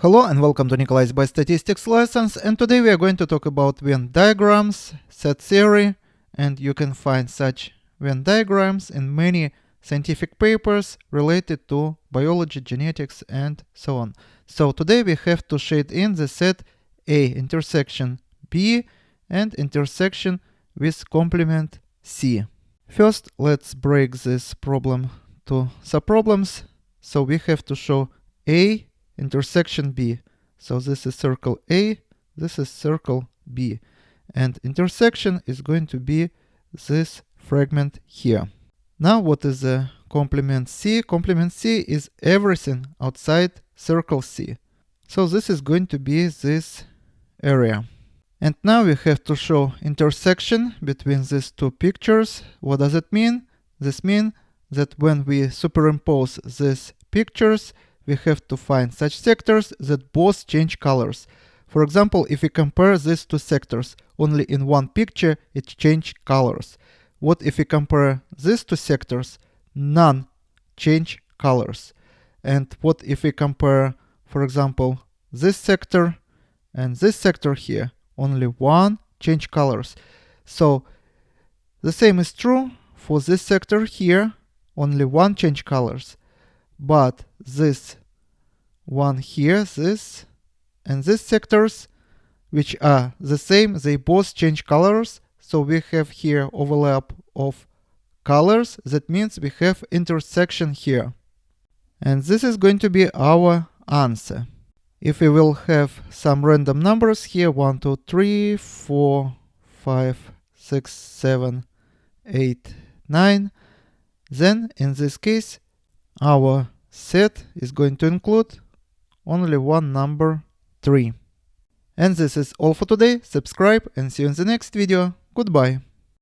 Hello and welcome to Nikolay's Biostatistics lessons, and today we are going to talk about Venn diagrams, set theory, and you can find such Venn diagrams in many scientific papers related to biology, genetics, and so on. So today we have to shade in the set A intersection B and intersection with complement C. First, let's break this problem to subproblems. So we have to show A intersection B. So this is circle A, this is circle B. And intersection is going to be this fragment here. Now what is the complement C? Complement C is everything outside circle C. So this is going to be this area. And now we have to show intersection between these two pictures. What does it mean? This means that when we superimpose these pictures, we have to find such sectors that both change colors. For example, if we compare these two sectors, only in one picture it change colors. What if we compare these two sectors? None change colors. And what if we compare, for example, this sector and this sector here? Only one change colors. So the same is true for this sector here, only one change colors. But this one here, this and this sectors, which are the same, they both change colors. So we have here overlap of colors. That means we have intersection here. And this is going to be our answer. If we will have some random numbers here, 1, 2, 3, 4, 5, 6, 7, 8, 9, then in this case, our set is going to include only one number, 3. And this is all for today. Subscribe and see you in the next video. Goodbye.